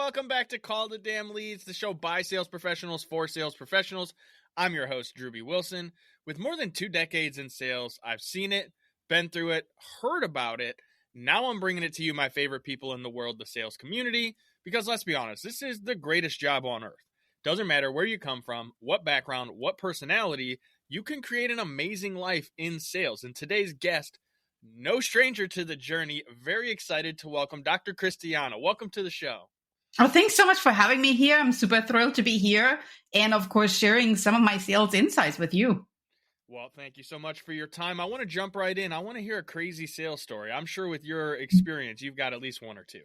welcome back to Call the Damn Leads, the show by sales professionals for sales professionals. I'm your host, Drew B. Wilson. With more than 2 decades in sales, I've seen it, been through it, heard about it. Now I'm bringing it to you, my favorite people in the world, the sales community, because let's be honest, this is the greatest job on earth. Doesn't matter where you come from, what background, what personality, you can create an amazing life in sales. And today's guest, no stranger to the journey, very excited to welcome Dr. Christiane. Welcome to the show. Oh, thanks so much for having me here. I'm super thrilled to be here and, of course, sharing some of my sales insights with you. Well, thank you so much for your time. I want to jump right in. I want to hear a crazy sales story. I'm sure with your experience, you've got at least one or two.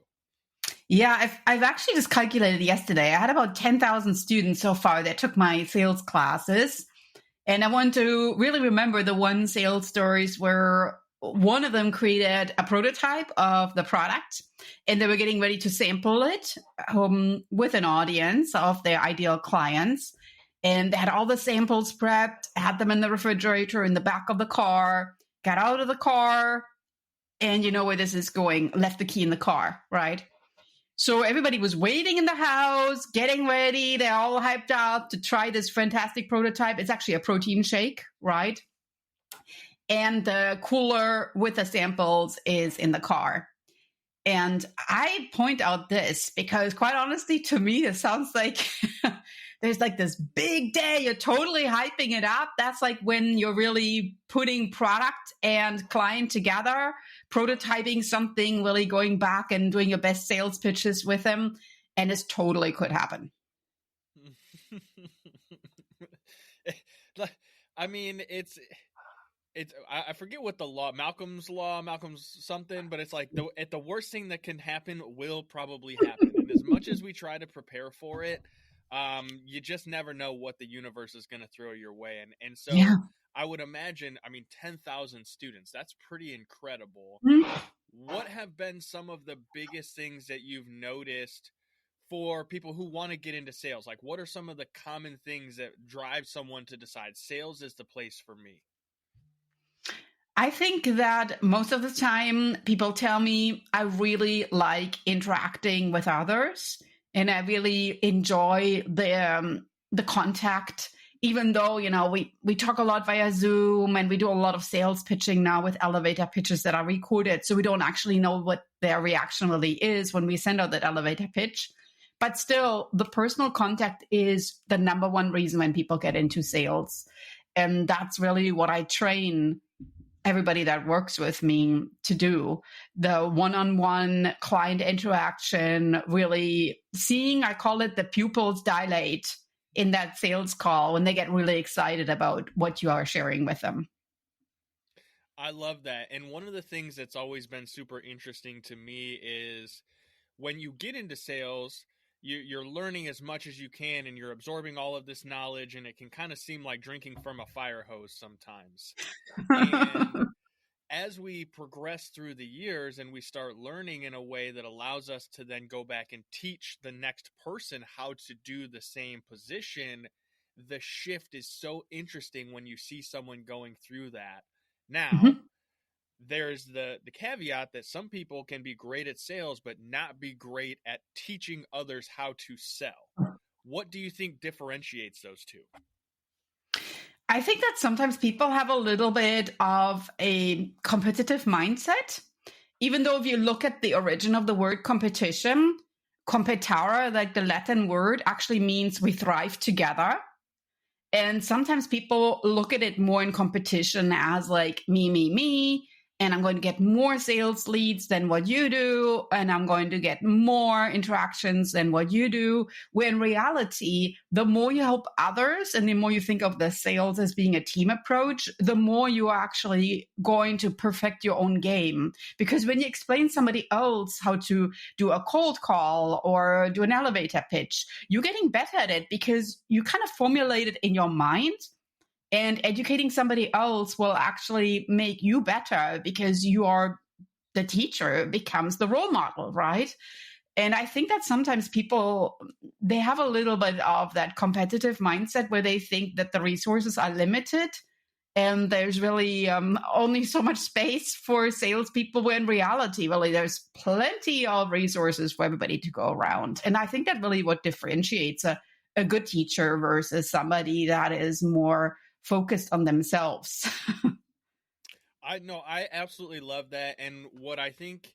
Yeah, I've actually just calculated yesterday. I had about 10,000 students so far that took my sales classes. And I want to really remember the one sales stories where one of them created a prototype of the product and they were getting ready to sample it with an audience of their ideal clients. And they had all the samples prepped, had them in the refrigerator in the back of the car, got out of the car, and you know where this is going, left the key in the car, right? So everybody was waiting in the house, getting ready. They're all hyped up to try this fantastic prototype. It's actually a protein shake, right? And the cooler with the samples is in the car. And I point out this because quite honestly, to me, it sounds like there's like this big day. You're totally hyping it up. That's like when you're really putting product and client together, prototyping something, really going back and doing your best sales pitches with them. And this totally could happen. I mean, it's I forget what the law, Malcolm's something, but it's like the worst thing that can happen will probably happen. And as much as we try to prepare for it, you just never know what the universe is going to throw your way. And so yeah. I would imagine, 10,000 students, that's pretty incredible. Mm-hmm. What have been some of the biggest things that you've noticed for people who want to get into sales? Like, what are some of the common things that drive someone to decide sales is the place for me? I think that most of the time people tell me I really like interacting with others and I really enjoy the contact, even though, we talk a lot via Zoom and we do a lot of sales pitching now with elevator pitches that are recorded. So we don't actually know what their reaction really is when we send out that elevator pitch. But still, the personal contact is the number one reason when people get into sales. And that's really what I train everybody that works with me to do, the one-on-one client interaction, really seeing, I call it the pupils dilate in that sales call when they get really excited about what you are sharing with them. I love that. And one of the things that's always been super interesting to me is when you get into sales, you're learning as much as you can and you're absorbing all of this knowledge, and it can kind of seem like drinking from a fire hose sometimes. And as we progress through the years and we start learning in a way that allows us to then go back and teach the next person how to do the same position, the shift is so interesting when you see someone going through that. Now, there's the caveat that some people can be great at sales, but not be great at teaching others how to sell. What do you think differentiates those two? I think that sometimes people have a little bit of a competitive mindset. Even though if you look at the origin of the word competition, competare, like the Latin word, actually means we thrive together. And sometimes people look at it more in competition as like me, and I'm going to get more sales leads than what you do, and I'm going to get more interactions than what you do, where in reality, the more you help others and the more you think of the sales as being a team approach, the more you are actually going to perfect your own game. Because when you explain somebody else how to do a cold call or do an elevator pitch, you're getting better at it because you kind of formulate it in your mind. And educating somebody else will actually make you better because you are the teacher, becomes the role model, right? And I think that sometimes people, they have a little bit of that competitive mindset where they think that the resources are limited And there's really only so much space for salespeople, when in reality, really, there's plenty of resources for everybody to go around. And I think that really what differentiates a good teacher versus somebody that is more focused on themselves. I absolutely love that. And what I think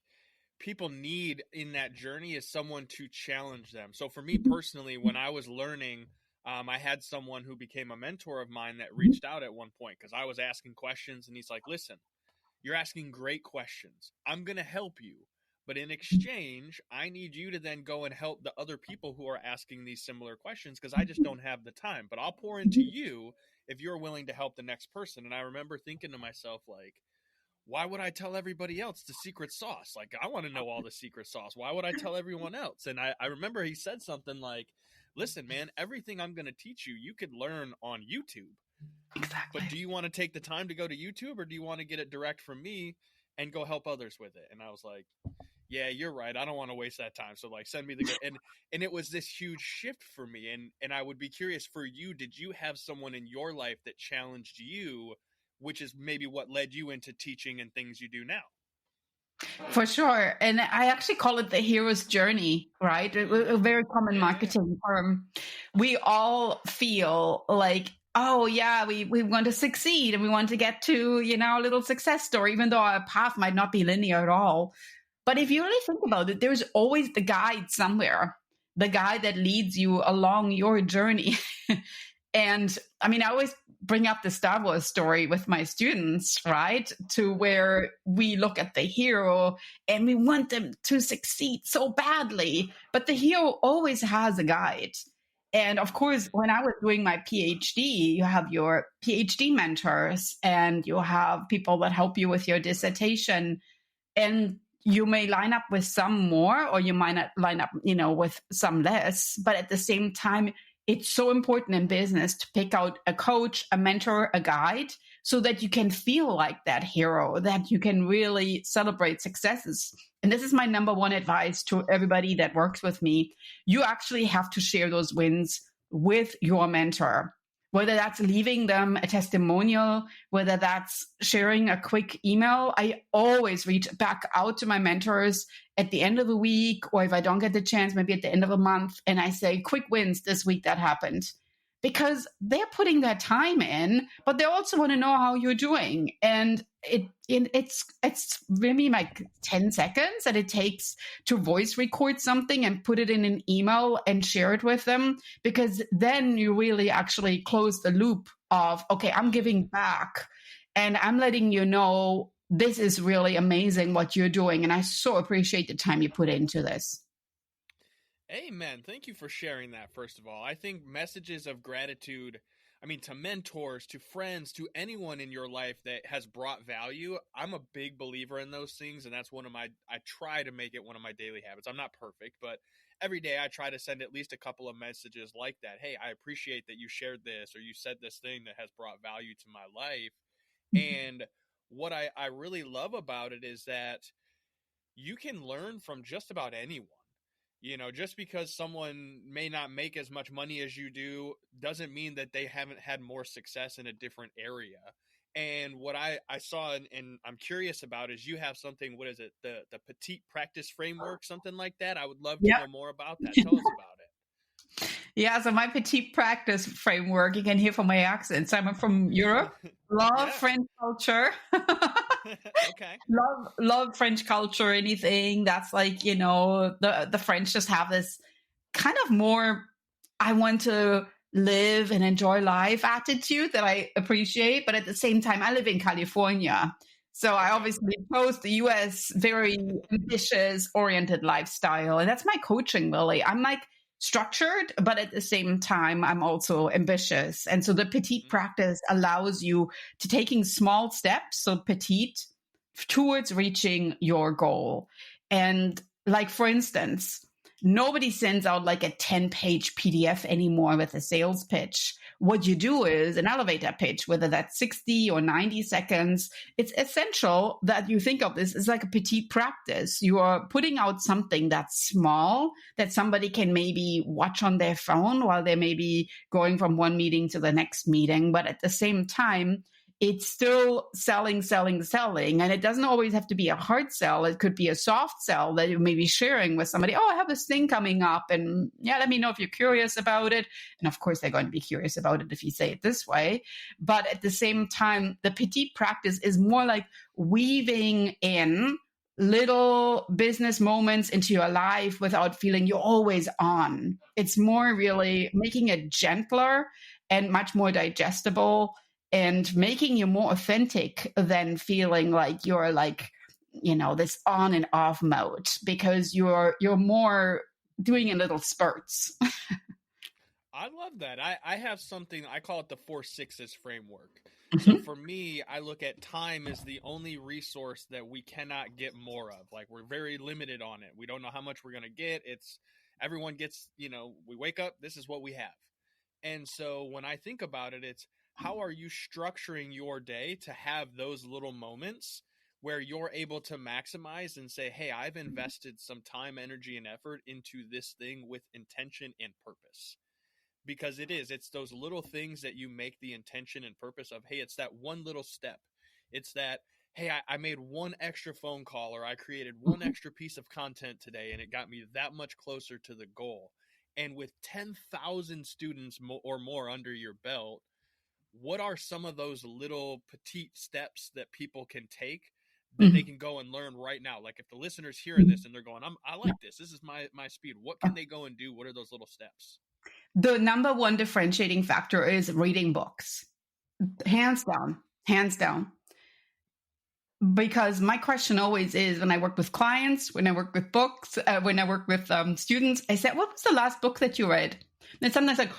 people need in that journey is someone to challenge them. So for me personally, when I was learning, I had someone who became a mentor of mine that reached out at one point because I was asking questions, and he's like, listen, you're asking great questions. I'm going to help you. But in exchange, I need you to then go and help the other people who are asking these similar questions because I just don't have the time. But I'll pour into you if you're willing to help the next person. And I remember thinking to myself, like, why would I tell everybody else the secret sauce? Like, I want to know all the secret sauce. Why would I tell everyone else? And I remember he said something like, listen, man, everything I'm going to teach you, you could learn on YouTube. Exactly. But do you want to take the time to go to YouTube, or do you want to get it direct from me and go help others with it? And I was like, yeah, you're right. I don't want to waste that time. So like, send me the and it was this huge shift for me. And I would be curious for you, did you have someone in your life that challenged you, which is maybe what led you into teaching and things you do now? For sure. And I actually call it the hero's journey, right? A very common marketing term. We all feel like, oh yeah, we want to succeed and we want to get to, a little success story, even though our path might not be linear at all. But if you really think about it, there's always the guide somewhere, the guide that leads you along your journey. And I mean, I always bring up the Star Wars story with my students, right? To where we look at the hero and we want them to succeed so badly, but the hero always has a guide. And of course, when I was doing my PhD, you have your PhD mentors and you have people that help you with your dissertation. And you may line up with some more, or you might not line up, with some less. But at the same time, it's so important in business to pick out a coach, a mentor, a guide, so that you can feel like that hero, that you can really celebrate successes. And this is my number one advice to everybody that works with me. You actually have to share those wins with your mentor, whether that's leaving them a testimonial, whether that's sharing a quick email. I always reach back out to my mentors at the end of the week, or if I don't get the chance, maybe at the end of a month, and I say, quick wins this week that happened. Because they're putting their time in, but they also want to know how you're doing. And it's really like 10 seconds that it takes to voice record something and put it in an email and share it with them, because then you really actually close the loop of, okay, I'm giving back and I'm letting you know this is really amazing what you're doing. And I so appreciate the time you put into this. Amen. Thank you for sharing that, first of all. I think messages of gratitude, to mentors, to friends, to anyone in your life that has brought value, I'm a big believer in those things. And that's I try to make it one of my daily habits. I'm not perfect, but every day I try to send at least a couple of messages like that. Hey, I appreciate that you shared this, or you said this thing that has brought value to my life. And what I really love about it is that you can learn from just about anyone. Just because someone may not make as much money as you do doesn't mean that they haven't had more success in a different area. And what I saw and I'm curious about is you have something, what is it? The Petite Practice Framework, something like that. I would love to know more about that. Tell us about it. Yeah, so my Petite Practice Framework, you can hear from my accent. So I'm from Europe, love French culture. Okay. Love French culture, anything that's like, the French just have this kind of more, I want to live and enjoy life attitude that I appreciate. But at the same time, I live in California. So I obviously chose the US very ambitious oriented lifestyle. And that's my coaching, really. I'm like structured, but at the same time, I'm also ambitious. And so the petite practice allows you to taking small steps, so petite, towards reaching your goal. And like, for instance, nobody sends out like a 10-page PDF anymore with a sales pitch. What you do is an elevator pitch, whether that's 60 or 90 seconds. It's essential that you think of this as like a petite practice. You are putting out something that's small, that somebody can maybe watch on their phone while they're maybe going from one meeting to the next meeting. But at the same time, it's still selling, selling, selling. And it doesn't always have to be a hard sell. It could be a soft sell that you may be sharing with somebody. Oh, I have this thing coming up. And yeah, let me know if you're curious about it. And of course, they're going to be curious about it if you say it this way. But at the same time, the petite practice is more like weaving in little business moments into your life without feeling you're always on. It's more really making it gentler and much more digestible and making you more authentic than feeling like you're like, this on and off mode, because you're more doing in little spurts. I love that. I have something, I call it the 4 6s framework. So Mm-hmm. for me, I look at time as the only resource that we cannot get more of. Like, we're very limited on it. We don't know how much we're going to get. Everyone gets, we wake up, this is what we have. And so when I think about it, it's how are you structuring your day to have those little moments where you're able to maximize and say, hey, I've invested some time, energy, and effort into this thing with intention and purpose. Because it's those little things that you make the intention and purpose of. Hey, it's that one little step. It's that, hey, I made one extra phone call, or I created one extra piece of content today, and it got me that much closer to the goal. And with 10,000 students or more under your belt, what are some of those little petite steps that people can take that they can go and learn right now? Like, if the listener's hearing this and they're going, I like this. This is my speed. What can they go and do? What are those little steps? The number one differentiating factor is reading books. Hands down. Hands down. Because my question always is, when I work with clients, when I work with books, when I work with students, I said, what was the last book that you read? And sometimes like,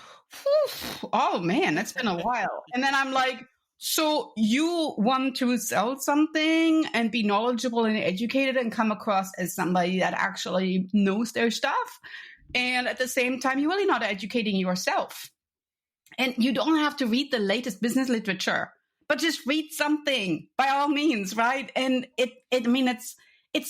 oh man, that's been a while. And then I'm like, so you want to sell something and be knowledgeable and educated and come across as somebody that actually knows their stuff. And at the same time, you're really not educating yourself. And you don't have to read the latest business literature, but just read something by all means, right? And it's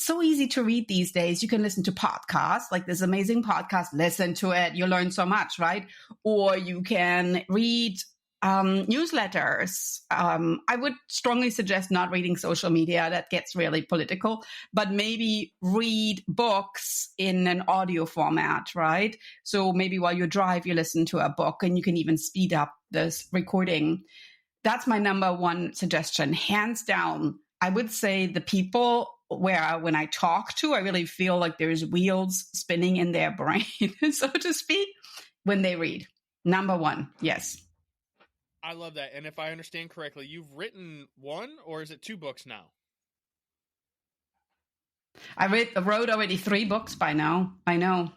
so easy to read these days. You can listen to podcasts, like this amazing podcast, listen to it. You learn so much, right? Or you can read newsletters. I would strongly suggest not reading social media. That gets really political, but maybe read books in an audio format, right? So maybe while you drive, you listen to a book, and you can even speed up this recording. That's my number one suggestion. Hands down, I would say the people where when I talk to, I really feel like there's wheels spinning in their brain, so to speak, when they read. Number one, yes. I love that. And if I understand correctly, you've written one, or is it 2 books now? I wrote already 3 books by now. I know.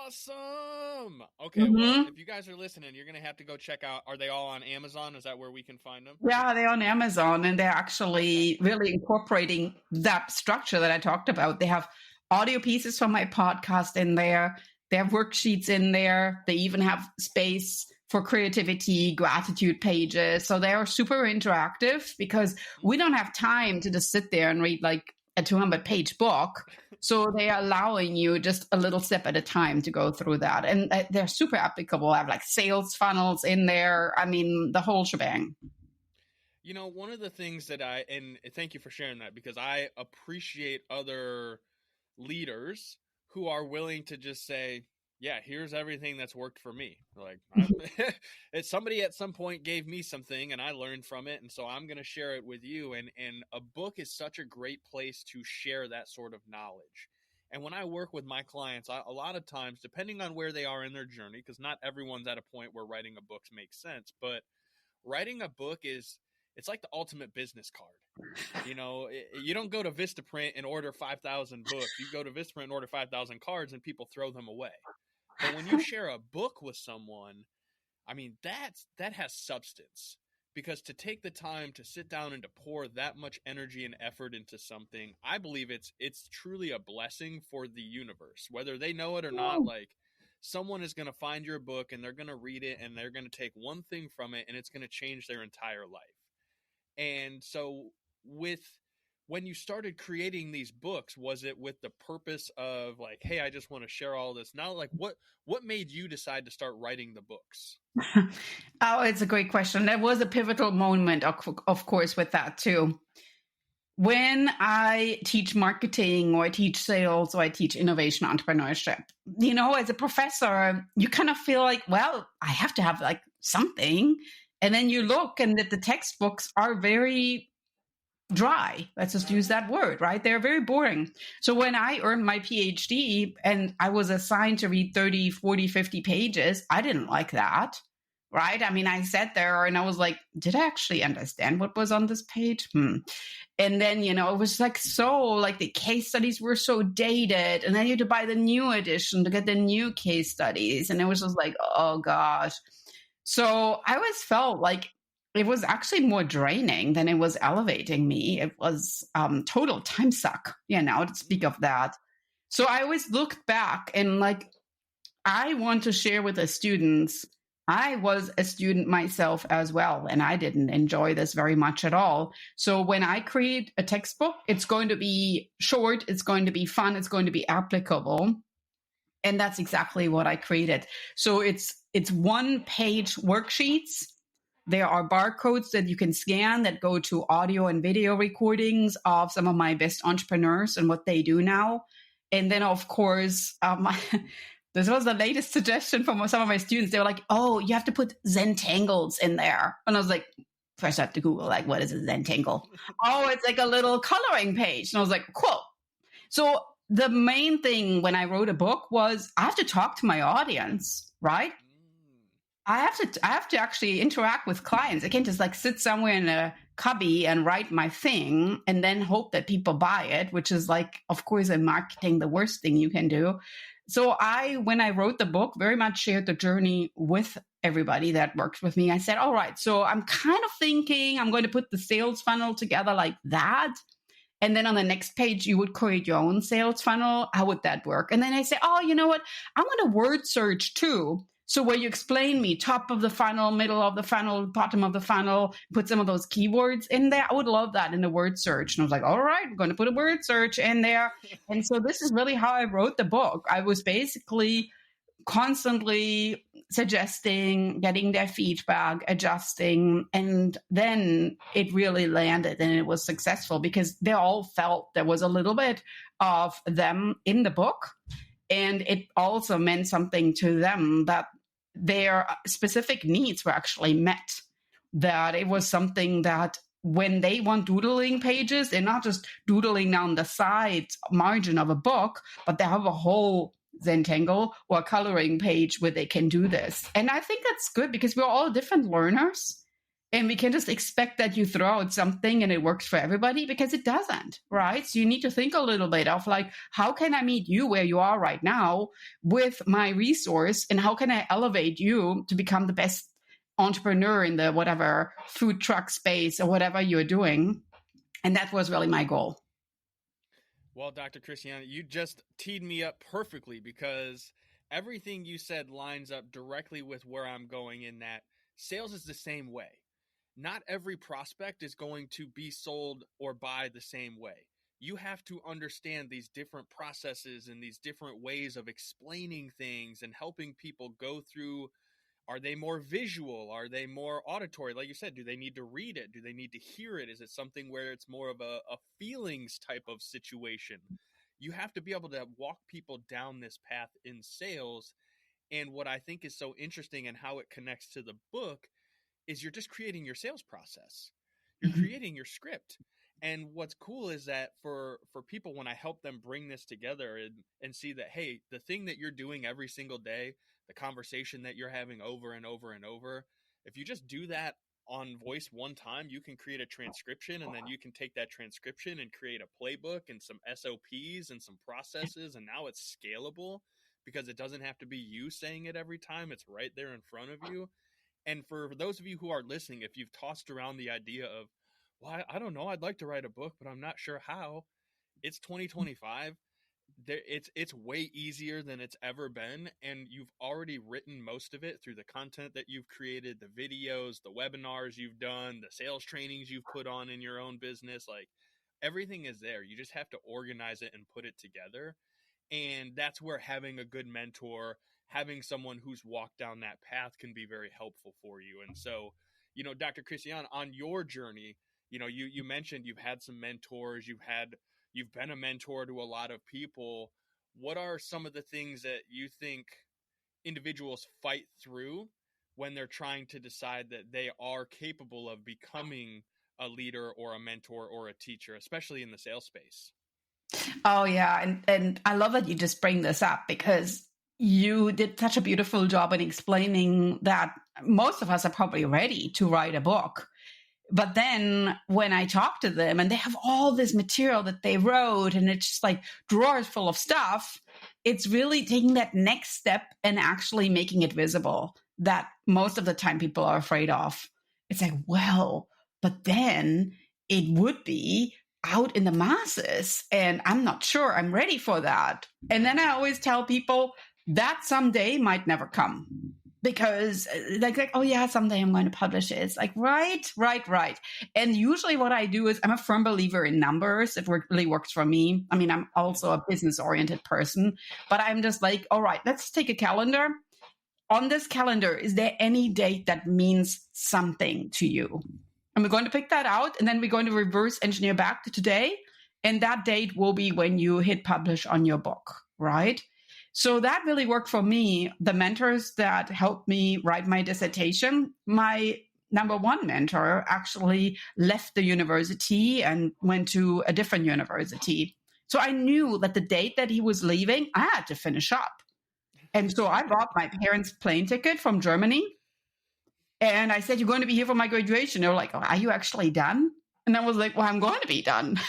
Awesome. Okay, well, if you guys are listening, you're going to have to go check out. Are they all on Amazon? Is that where we can find them? Yeah, they're on Amazon, and they're actually really incorporating that structure that I talked about. They have audio pieces from my podcast in there. They have worksheets in there. They even have space for creativity, gratitude pages. So they are super interactive, because we don't have time to just sit there and read like a 200-page book. So they are allowing you just a little step at a time to go through that. And they're super applicable. I have like sales funnels in there. I mean, the whole shebang. One of the things that and thank you for sharing that, because I appreciate other leaders who are willing to just say, yeah, here's everything that's worked for me. Like, somebody at some point gave me something and I learned from it, and so I'm going to share it with you. And a book is such a great place to share that sort of knowledge. And when I work with my clients, a lot of times, depending on where they are in their journey, because not everyone's at a point where writing a book makes sense, but writing a book it's like the ultimate business card. You don't go to Vistaprint and order 5,000 books. You go to Vistaprint and order 5,000 cards, and people throw them away. But when you share a book with someone, I mean, that has substance. Because to take the time to sit down and to pour that much energy and effort into something, I believe it's truly a blessing for the universe. Whether they know it or not, like, someone is going to find your book and they're going to read it and they're going to take one thing from it, and it's going to change their entire life. And so with when you started creating these books, was it with the purpose of like, hey, I just want to share all this now? Like what made you decide to start writing the books? Oh, it's a great question. There was a pivotal moment, of course, with that too. When I teach marketing or I teach sales or I teach innovation entrepreneurship, as a professor, you kind of feel like, well, I have to have like something. And then you look and that the textbooks are very dry. Let's just use that word, right? They're very boring. So when I earned my PhD and I was assigned to read 30, 40, 50 pages, I didn't like that. Right. I mean, I sat there and I was like, did I actually understand what was on this page? And then, it was like the case studies were so dated. And then you had to buy the new edition to get the new case studies. And it was just like, oh gosh. So I always felt like it was actually more draining than it was elevating me. It was total time suck, to speak of that. So I always looked back and like, I want to share with the students. I was a student myself as well, and I didn't enjoy this very much at all. So when I create a textbook, it's going to be short, it's going to be fun, it's going to be applicable. And that's exactly what I created. So it's one-page worksheets. There are barcodes that you can scan that go to audio and video recordings of some of my best entrepreneurs and what they do now. And then, of course, this was the latest suggestion from some of my students. They were like, oh, you have to put Zentangles in there. And I was like, first I have to Google, like, what is a Zentangle? Oh, it's like a little coloring page. And I was like, cool. So the main thing when I wrote a book was I have to talk to my audience, right? I have to actually interact with clients. I can't just like sit somewhere in a cubby and write my thing and then hope that people buy it, which is like, of course, in marketing, the worst thing you can do. So when I wrote the book, very much shared the journey with everybody that worked with me. I said, all right, so I'm kind of thinking I'm going to put the sales funnel together like that. And then on the next page, you would create your own sales funnel. How would that work? And then I say, oh, you know what? I want a word search too. So where you explain me top of the funnel, middle of the funnel, bottom of the funnel, put some of those keywords in there. I would love that in the word search. And I was like, all right, we're going to put a word search in there. And so this is really how I wrote the book. I was basically constantly suggesting, getting their feedback, adjusting. And then it really landed and it was successful because they all felt there was a little bit of them in the book. And it also meant something to them that their specific needs were actually met, that it was something that when they want doodling pages, they're not just doodling down the side margin of a book, but they have a whole Zentangle or coloring page where they can do this. And I think that's good because we're all different learners. And we can just expect that you throw out something and it works for everybody because it doesn't, right? So you need to think a little bit of like, how can I meet you where you are right now with my resource? And how can I elevate you to become the best entrepreneur in the whatever food truck space or whatever you're doing? And that was really my goal. Well, Dr. Christiane, you just teed me up perfectly because everything you said lines up directly with where I'm going in that sales is the same way. Not every prospect is going to be sold or buy the same way. You have to understand these different processes and these different ways of explaining things and helping people go through. Are they more visual? Are they more auditory? Like you said, do they need to read it? Do they need to hear it? Is it something where it's more of a feelings type of situation? You have to be able to walk people down this path in sales. And what I think is so interesting and how it connects to the book is you're just creating your sales process. You're creating your script. And what's cool is that for people, when I help them bring this together and see that, hey, the thing that you're doing every single day, the conversation that you're having over and over and over, if you just do that on voice one time, you can create a transcription and then you can take that transcription and create a playbook and some SOPs and some processes. And now it's scalable because it doesn't have to be you saying it every time. It's right there in front of you. And for those of you who are listening, if you've tossed around the idea of, well, I don't know, I'd like to write a book, but I'm not sure how. It's 2025. It's way easier than it's ever been. And you've already written most of it through the content that you've created, the videos, the webinars you've done, the sales trainings you've put on in your own business. Like Everything is there. You just have to organize it and put it together. And that's where having a good mentor, having someone who's walked down that path can be very helpful for you. And so, Dr. Christiane, on your journey, you mentioned you've had some mentors, you've been a mentor to a lot of people. What are some of the things that you think individuals fight through when they're trying to decide that they are capable of becoming a leader or a mentor or a teacher, especially in the sales space? Oh, yeah. And I love that you just bring this up, because you did such a beautiful job in explaining that most of us are probably ready to write a book. But then when I talk to them and they have all this material that they wrote and it's just like drawers full of stuff, it's really taking that next step and actually making it visible that most of the time people are afraid of. It's like, well, but then it would be out in the masses and I'm not sure I'm ready for that. And then I always tell people that someday might never come. Because like, oh yeah, someday I'm going to publish it. It's like, right. And usually what I do is I'm a firm believer in numbers. It really works for me. I mean, I'm also a business-oriented person, but I'm just like, all right, let's take a calendar. On this calendar, is there any date that means something to you? And we're going to pick that out, and then we're going to reverse engineer back to today. And that date will be when you hit publish on your book, right? So that really worked for me. The mentors that helped me write my dissertation, my number one mentor actually left the university and went to a different university. So I knew that the date that he was leaving, I had to finish up. And so I bought my parents' plane ticket from Germany. And I said, you're going to be here for my graduation. They were like, oh, are you actually done? And I was like, well, I'm going to be done.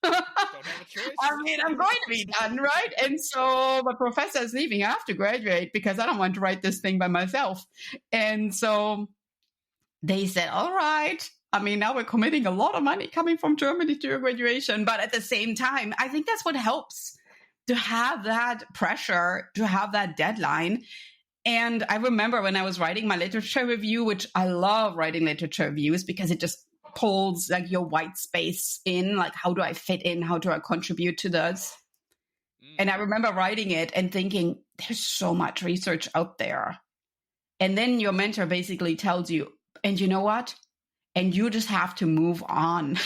Don't have a choice. I mean, I'm going to be done, right? And so my professor is leaving. I have to graduate because I don't want to write this thing by myself. And so they said, all right. I mean, now we're committing a lot of money coming from Germany to your graduation. But at the same time, I think that's what helps, to have that pressure, to have that deadline. And I remember when I was writing my literature review, which I love writing literature reviews because it just pulls like your white space in, like, how do I fit in? How do I contribute to this? And I remember writing it and thinking, there's so much research out there. And then your mentor basically tells you, and you know what? And you just have to move on.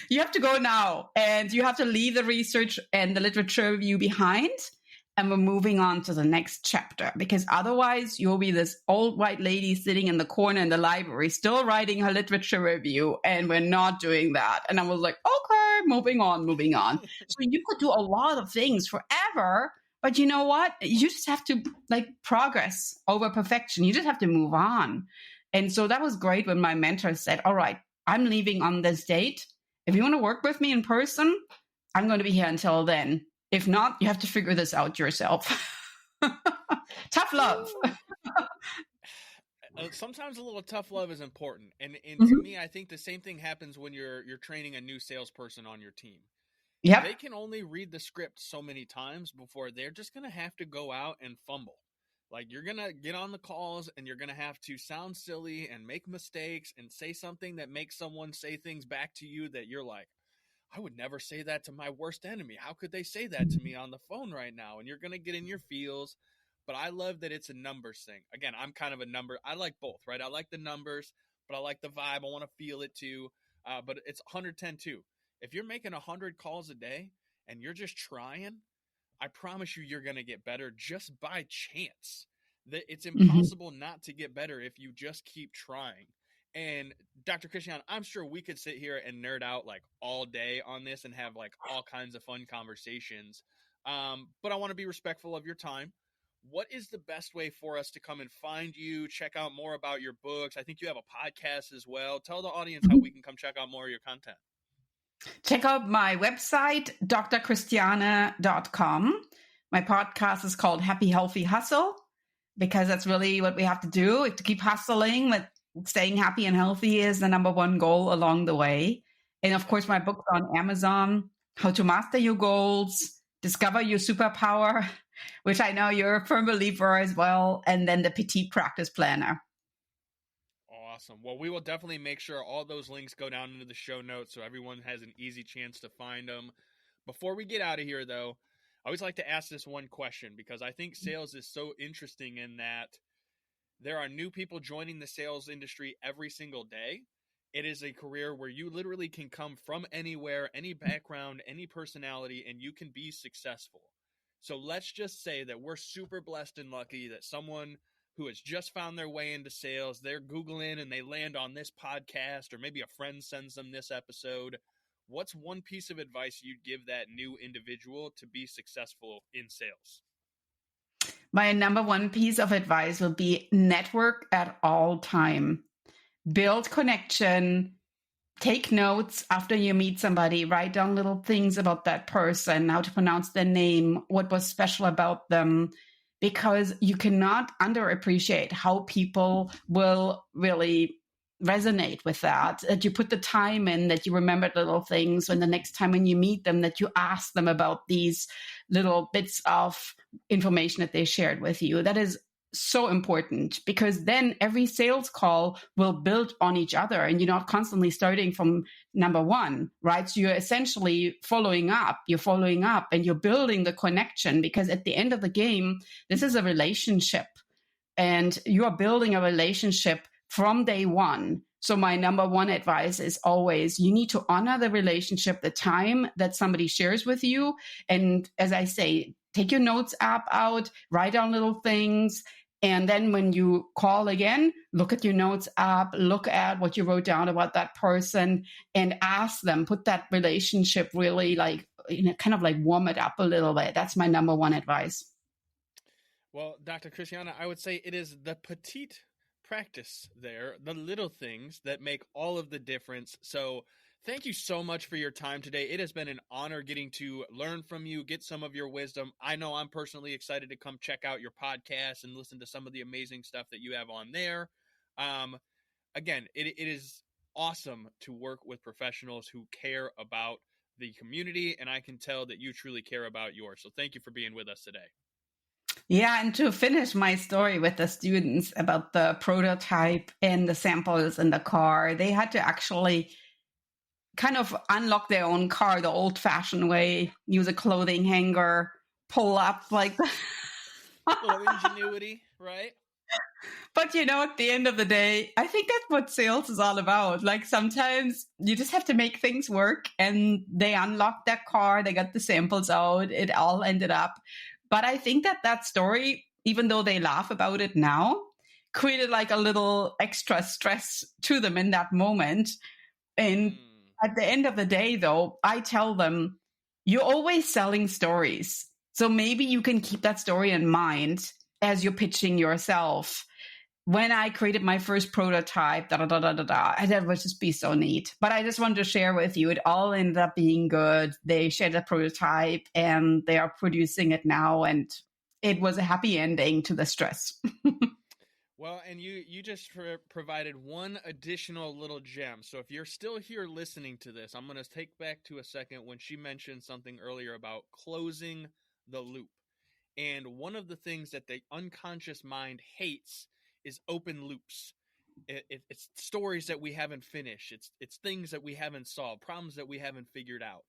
You have to go now and you have to leave the research and the literature review behind. And we're moving on to the next chapter, because otherwise you'll be this old white lady sitting in the corner in the library, still writing her literature review. And we're not doing that. And I was like, okay, moving on. So you could do a lot of things forever, but you know what? You just have to like progress over perfection. You just have to move on. And so that was great when my mentor said, all right, I'm leaving on this date. If you want to work with me in person, I'm going to be here until then. If not, you have to figure this out yourself. Tough love. Sometimes a little tough love is important. And Mm-hmm. to me, I think the same thing happens when you're training a new salesperson on your team. Yep. They can only read the script so many times before they're just going to have to go out and fumble. Like, you're going to get on the calls and you're going to have to sound silly and make mistakes and say something that makes someone say things back to you that you're like, I would never say that to my worst enemy. How could they say that to me on the phone right now? And you're going to get in your feels. But I love that it's a numbers thing. Again, I'm kind of a number. I like both, right? I like the numbers, but I like the vibe. I want to feel it too. But it's 110 too. If you're making 100 calls a day and you're just trying, I promise you're going to get better just by chance. It's impossible not to get better if you just keep trying. And Dr. Christiane, I'm sure we could sit here and nerd out like all day on this and have like all kinds of fun conversations. But I want to be respectful of your time. What is the best way for us to come and find you, check out more about your books? I think you have a podcast as well. Tell the audience how we can come check out more of your content. Check out my website, drchristiane.com. My podcast is called Happy, Healthy, Hustle, because that's really what we have to do, to keep hustling. But staying happy and healthy is the number one goal along the way. And of course, my book's on Amazon, How to Master Your Goals, Discover Your Superpower, which I know you're a firm believer as well, and then the Petite Practice Planner. Awesome. Well, we will definitely make sure all those links go down into the show notes so everyone has an easy chance to find them. Before we get out of here, though, I always like to ask this one question because I think sales is so interesting in that there are new people joining the sales industry every single day. It is a career where you literally can come from anywhere, any background, any personality, and you can be successful. So let's just say that we're super blessed and lucky that someone who has just found their way into sales, they're Googling and they land on this podcast, or maybe a friend sends them this episode. What's one piece of advice you'd give that new individual to be successful in sales? My number one piece of advice will be network at all time. Build connection. Take notes after you meet somebody. Write down little things about that person, how to pronounce their name, what was special about them, because you cannot underappreciate how people will really resonate with that you put the time in, that you remember little things, and the next time when you meet them, that you ask them about these little bits of information that they shared with you. That is so important, because then every sales call will build on each other and you're not constantly starting from number one, right? So you're essentially following up and you're building the connection, because at the end of the game, this is a relationship and you are building a relationship from day one. So my number one advice is always, you need to honor the relationship, the time that somebody shares with you. And as I say, take your notes app out, write down little things. And then when you call again, look at your notes app, look at what you wrote down about that person and ask them, put that relationship really kind of warm it up a little bit. That's my number one advice. Well, Dr. Christiane, I would say it is the petite practice there, the little things that make all of the difference. So thank you so much for your time today. It has been an honor getting to learn from you, get some of your wisdom. I know I'm personally excited to come check out your podcast and listen to some of the amazing stuff that you have on there. Again, it is awesome to work with professionals who care about the community, and I can tell that you truly care about yours. So thank you for being with us today. Yeah, and to finish my story with the students about the prototype and the samples in the car, they had to actually kind of unlock their own car the old-fashioned way, use a clothing hanger, pull up like that. A little ingenuity, right? But, at the end of the day, I think that's what sales is all about. Sometimes you just have to make things work, and they unlocked their car, they got the samples out, it all ended up. But I think that story, even though they laugh about it now, created a little extra stress to them in that moment. And at the end of the day, though, I tell them, you're always selling stories. So maybe you can keep that story in mind as you're pitching yourself. When I created my first prototype, that would just be so neat. But I just wanted to share with you, it all ended up being good. They shared the prototype and they are producing it now. And it was a happy ending to the stress. Well, and you just provided one additional little gem. So if you're still here listening to this, I'm going to take back to a second when she mentioned something earlier about closing the loop. And one of the things that the unconscious mind hates is open loops. It's stories that we haven't finished. It's things that we haven't solved, problems that we haven't figured out.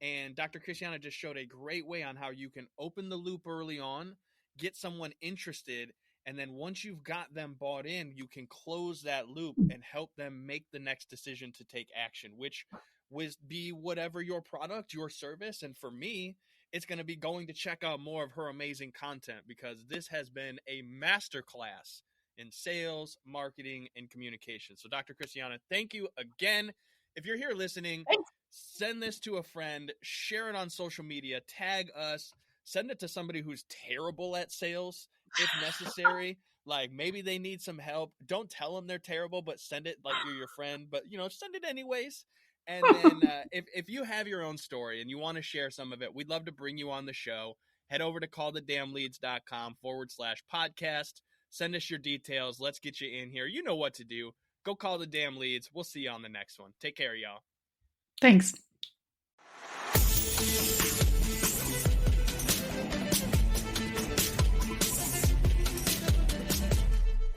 And Dr. Christiane just showed a great way on how you can open the loop early on, get someone interested, and then once you've got them bought in, you can close that loop and help them make the next decision to take action, which would be whatever your product, your service. And for me, it's going to be going to check out more of her amazing content, because this has been a masterclass in sales, marketing, and communication. So Dr. Christiane, thank you again. If you're here listening, send this to a friend, share it on social media, tag us, send it to somebody who's terrible at sales if necessary. Maybe they need some help. Don't tell them they're terrible, but send it like you're your friend. But, send it anyways. And then if you have your own story and you want to share some of it, we'd love to bring you on the show. Head over to callthedamnleads.com/podcast. Send us your details. Let's get you in here. You know what to do. Go call the damn leads. We'll see you on the next one. Take care, y'all. Thanks.